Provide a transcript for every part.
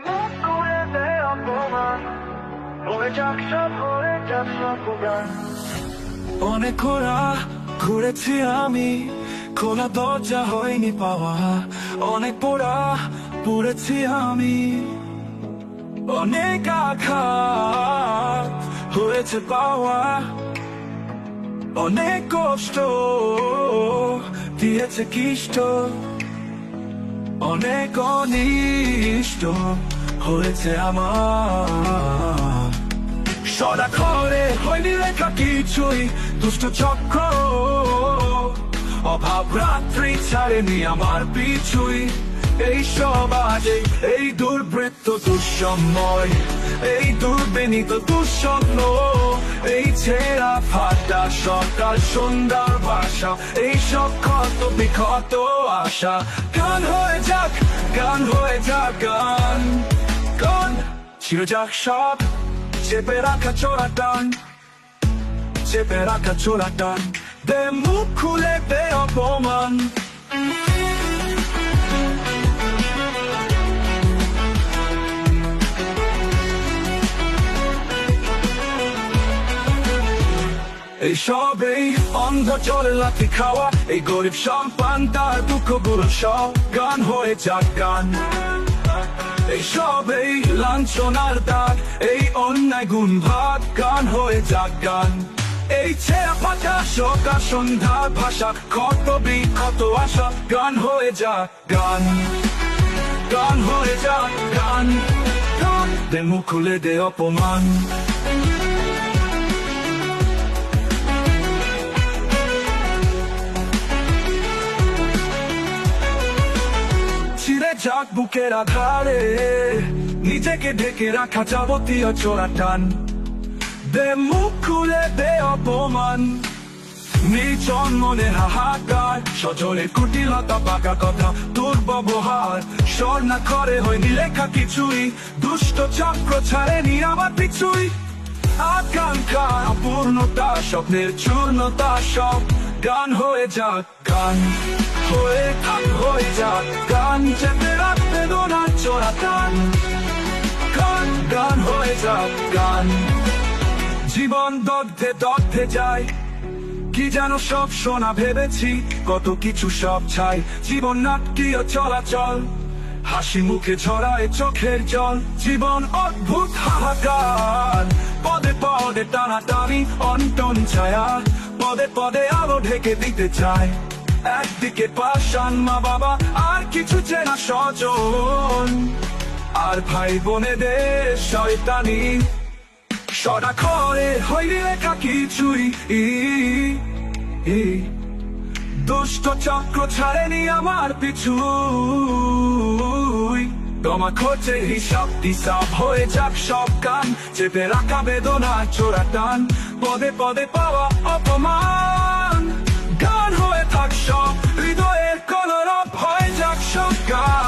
মুখ করে দে অপমান, হয়ে যাক সব, হয়ে যাক সব গান। অনেক ঘোরা ঘুরেছি আমি, খোলা দরজা হয়নি পাওয়া। অনেক পোড়া পুড়েছি আমি, অনেক আঘাত হয়েছে পাওয়া। অনেক কষ্ট দিয়েছে কৃষ্ট, অনেক অনিষ্ট হয়েছে আমার। সদা ঘরে হয়নি লেখা কিছুই, দুষ্ট চক্র অভাব রাত্রি ছাড়েনি আমার পিছুই। এই সমাজে এই দুর্বৃত্ত দুঃসময়, এই দুর্বিনীত দুঃস্বপ্ন, এই ছেঁড়া ফাটা সকাল সন্ধ্যার বাসা, এই সব ক্ষত বিক্ষত আশা। গান হয়ে যাক, গান হয়ে যাক, গান গান ছিঁড়ে যাক সব, চেপে রাখা চোরা টান, চেপে রাখা চোরা টান। দে মুখ খুলে দে অপমান, এই সবেই অন্ধ চলে লাথি খাওয়া, এই গরিব সন্তান তার দুঃখগুলো সব গান হয়ে যাক গান। এই সবেই লাঞ্ছনার দাগ, এই অন্যায় গুণ ভাগ গান হয়ে যাক গান। এই ছেঁড়া ফাটা সকাল সন্ধ্যার ভাষা, ক্ষত বিক্ষত আশা গান হয়ে যাক গান, গান হয়ে যাক গান গান। দে মুখ খুলে দে অপমান, ছিঁড়ে যাক বুকের আধারে, নিজেকে ঢেকে রাখা যাবতীয় চোরা টান। দে মুখ খুলে দে অপমান, নির্জন মনে হাহাকার, সজলের কুটিলতা পাকা কথা দুর্ব্যবহার। স্বর্ণা করে হয়নি লেখা কিছুই, দুষ্ট চক্র ছাড়েনি আমার পিছুই। আকাঙ্ক্ষা অপূর্ণতা, স্বপ্নের চূর্ণতা সব গান হয়ে যাক গান, হয়ে থাক হয়ে যাক গান। চেপে রাখতে দোনার চোরা টান, গান গান হয়ে যাক গান। জীবন দগ্ধে দগ্ধে যায়, কি যেন সব শোনা ভেবেছি, কত কিছু সব ছাই। জীবন নাটকীয় চলাচল, হাসি মুখে ছড়ায় চোখের জল। জীবন অদ্ভুত হাহাকার, পদে পদে টানাটানি অন্তন ছায়া, পদে পদে আলো ঢেকে দিতে চায়। একদিকে পাষাণ মা বাবা, আর কিছু চেনা স্বজন, আর ভাই বোনেদের শয়তানি। সদা ঘরে হয়নি লেখা কিছুই, দুষ্ট চক্র ছাড়েনি আমার পিছুই। তোমার খোঁজে হিসাব টিসাব হয়ে যাক সব গান, চেপে রাখা বেদনা চোরা টান। পদে পদে পাওয়া অপমান, গান হয়ে থাক সব, হৃদয়ের কলরব হয়ে যাক সব গান।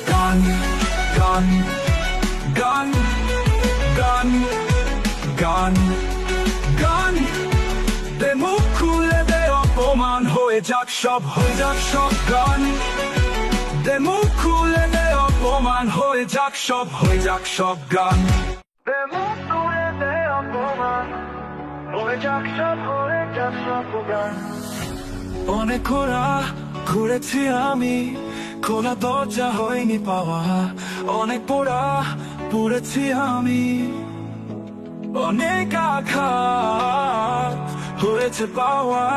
গান গান গান গান গান গান। দে মুখ খুলে দে অপমান, হয়ে যাক সব, হয়ে যাক সব গান। দে মুখ খুলে দে অপমান, হয়ে যাক সব, হয়ে যাক সব গান। দে মুখ করে দে অপমান, হয়ে যাক সব, হয়ে যাক সব গান। অনেক ঘোরা ঘুরেছি আমি, খোলা দরজা হয়নি পাওয়া। অনেক পোড়া পুড়েছি আমি, অনেক আঘাত হয়েছে পাওয়া।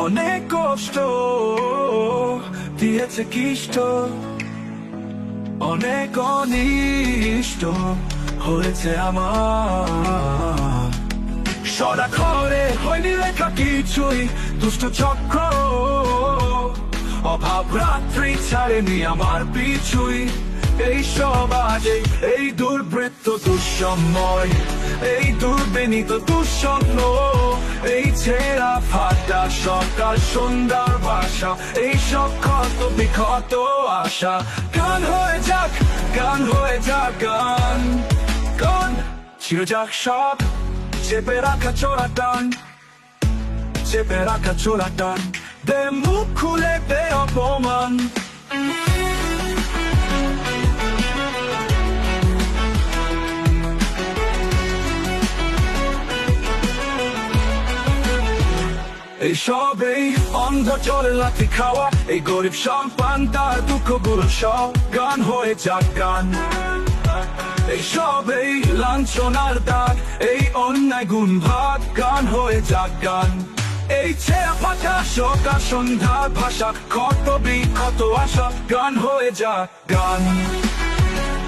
অনেক কষ্ট দিয়েছে কৃষ্ট, অনেক অনিষ্ট হয়েছে আমার। সদা ঘরে হয়নি লেখা কিছুই, দুষ্ট চক্র অভাব রাত্রি ছাড়েনি আমার পিছুই। এই সমাজে এই দুর্বৃত্ত দুঃসময়, এই দুর্বিনীত দুঃস্বপ্ন, এই ছেঁড়া ফাটা সকাল সন্ধ্যার বাসা, এই সব ক্ষত বিক্ষত আশা। গান হয়ে যাক, গান হয়ে যাক, গান গান ছিঁড়ে যাক সব, চেপে রাখা চোরা টান, চেপে রাখা চোরা টান। দে মুখ খুলে দে এইসবেই অন্ধ চলে লাথি খাওয়া, এই গরিব সন্তান তার দুঃখগুলো সব গান হয়ে যাক গান। এইসবেই লাঞ্ছনার দাগ, এই অন্যায় গুণ ভাগ গান হয়ে যাক গান। এই ছেঁড়া পাতা সকাল সন্ধ্যা ভাষা, কত বিক্ষত আশা গান হয়ে যাক গান।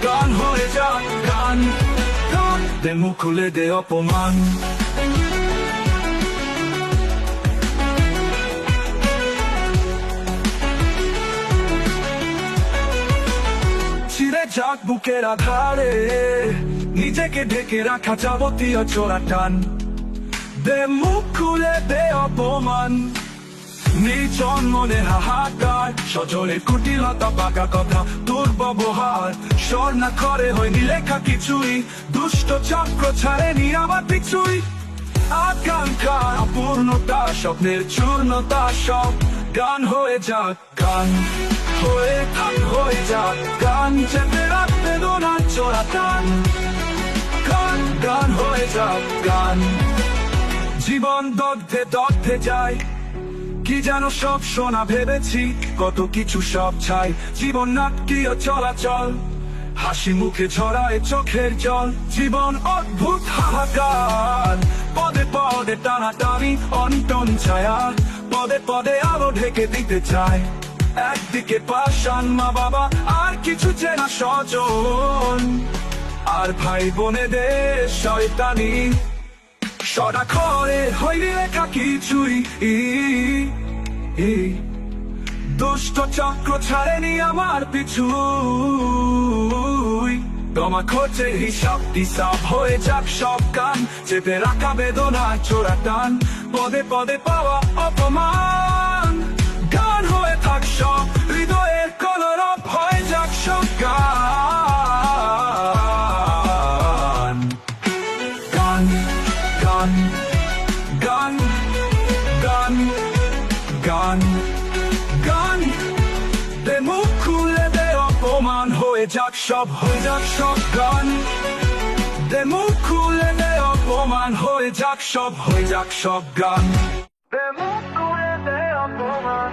গান হয়ে যাক গান, গান দে মুখ খুলে দে অপমান। ছিঁড়ে যাক বুকের আধারে, নিজেকে ঢেকে রাখা যাবতীয় চোরা টান। দে মুখ খুলে দে অপমান, নির্জন মনে হাহাকার, সজলের কুটিলতা পাকা কথা দুর্ব্যবহার। স্বর না করে হয়নি লেখা কিছুই, দুষ্ট চক্র ছাড়েনি আমার পিছুই। আকাঙ্ক্ষা অপূর্ণতা, স্বপ্নের চূর্ণতা সব গান হয়ে যাক গান। হয়ে যাক গান, চেপে রাখতে দোনার চোরা টান। গান গান হয়ে যাক গান। জীবন দগ্ধে দগ্ধে যায়, কি যেন সব শোনা ভেবেছি, কত কিছু সব ছাই। জীবন নাটকীয় চলাচল, হাসি মুখে ছড়ায় চোখের জল। জীবন অদ্ভুত হাহাকার, পদে পদে টানাটানি অন্তন ছায়া। পদে পদে আলো ঢেকে দিতে চায়, একদিকে পাষাণ মা বাবা, আর কিছু চেনা স্বজন। আর ভাই বোনেদের শয়তানি, সদা করে হইনি লেখা কিছুই। দুষ্ট চক্র ছাড়েনি আমার পিছু। তোমার খোঁজে হিসাব টিসাব হয়ে যাক সব গান, চেপে রাখা বেদনা চোরা টান। পদে পদে পাওয়া অপমান, গান হয়ে থাক সব হৃদয়ের কলরব হয়ে যাক সব গান। গান গান গান গান গান গান দে মুখ খুলে দে অপমান, হয়ে যাক সব গান। দে মুখ খুলে দে অপমান, হয়ে যাক সব গান। দে মুখ খুলে দে অপমান,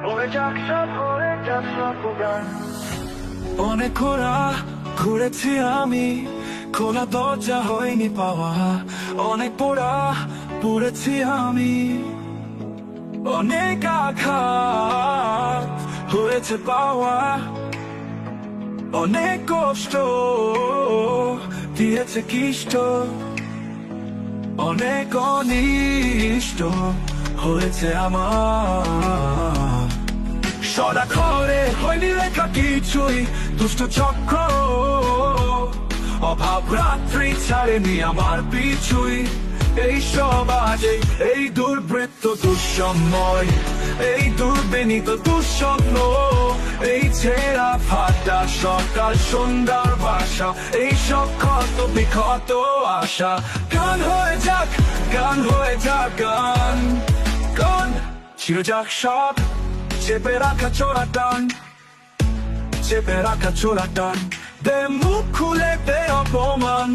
হয়ে যাক সব গান। অনেক ঘোরা ঘুরেছি আমি, খোলা দরজা হয়নি পাওয়া। অনেক পোড়া পুড়েছি আমি, অনেক আঘাত হয়েছে পাওয়া। অনেক কষ্ট দিয়েছে কৃষ্ট, অনেক অনিষ্ট হয়েছে আমার। সদা করে হয়নি লেখা কিছুই, দুষ্ট চক্র অভাব রাত্রি ছাড়েনি আমার পিছুই। এই সব আজে এই দুর্বৃত্ত দুঃসময়, এই দুর্বিনীত দুঃস্বপ্ন, এই ছেঁড়া ফাটা সকাল সন্ধ্যার ভাষা, এই সব ক্ষত বিক্ষত আশা গান হয়ে যাক গান। গান ছিঁড়ে যাক সব, চেপে রাখা চোরা টান। চেপে রাখা চোরা টান, দে মুখ খুলে দে অপমান।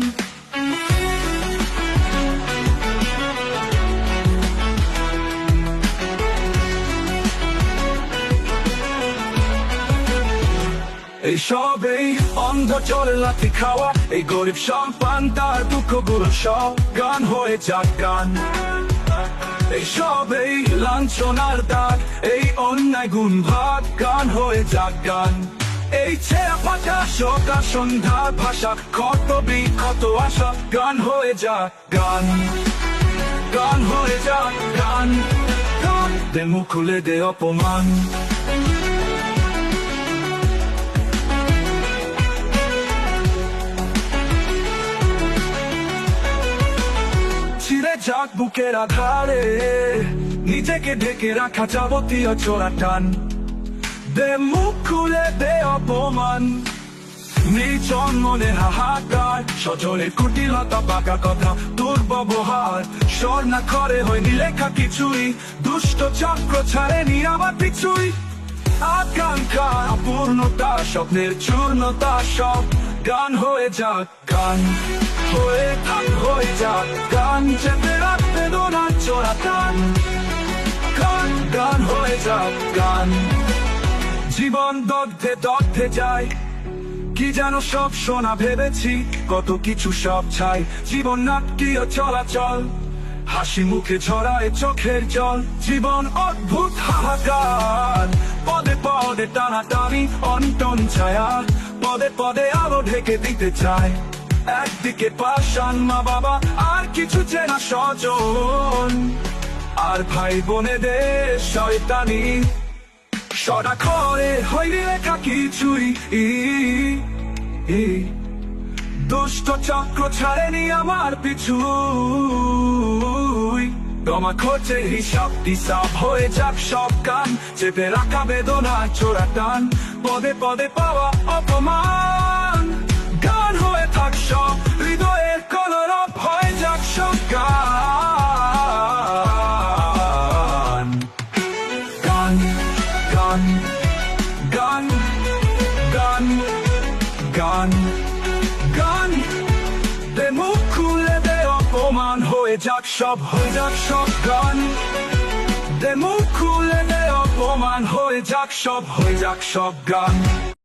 এইসবেই অন্ধ চলে লাথি খাওয়া, এই গরিব সন্তান তার দুঃখগুলো সব গান হয়ে যাক গান। এইসবেই লাঞ্ছনার দাগ, এই অন্যায় গুণ ভাগ গান হয়ে যাক গান। এই ছেঁড়া পাতা সকাল সন্ধ্যা ভাষা, কত বিক্ষত আশা গান হয়ে যাক গান। গান হয়ে যাক গান, গান দে মুখ খুলে দে অপমান। ছিঁড়ে যাক বুকের আধারে, নিজেকে ঢেকে রাখা যাবতীয় চোরা টান। দে মুখ খুলে দে অপমান, নির্জন মনে হাহাকার, সজলের কুটিলতা পাকা কথা দুর্ব্যবহার। স্বর না করে হয়নি লেখা কিছুই, দুষ্ট চক্র ছাড়েনি আমার পিছুই। আকাঙ্ক্ষা অপূর্ণতা, স্বপ্নের চূর্ণতা সব গান হয়ে যাক গান। হয়ে যাক গান, চেপে রাখতে দোনার চোরা টান। গান হয়ে যাক গান। জীবন দগ্ধে দগ্ধে যায়, কি যেন সব শোনা ভেবেছি, কত কিছু সব ছাই। জীবন নাটকীয় চলাচল, হাসি মুখে ঝরায় চোখের জল। জীবন অদ্ভুত হাহাকার, পদে পদে টানাটানি অন্তন ছায়া, পদে পদে আলো ঢেকে দিতে চায়। একদিকে পাষাণ মা বাবা, আর কিছু চেনা স্বজন, আর ভাই বোনেদের শয়তানি। সদা করে হইলে লেখা কিছুই দুষ্ট চক্র ছাড়েনি আমার পিছু। তোমার খোঁজে হিসাব টিসাব হয়ে যাক সব গান, চেপে রাখা বেদনা চোরা টান, পদে পদে পাওয়া অপমান। গান হয়ে থাক সব হৃদয়ের কলরব, হয়ে যাক সব গান। গান গান গান গান গান গান। দে মুখ খুলে দে অপমান, হয়ে যাক সব, হয়ে যাক সব গান। দে মুখ খুলে দে অপমান, হয়ে যাক সব, হয়ে যাক সব গান।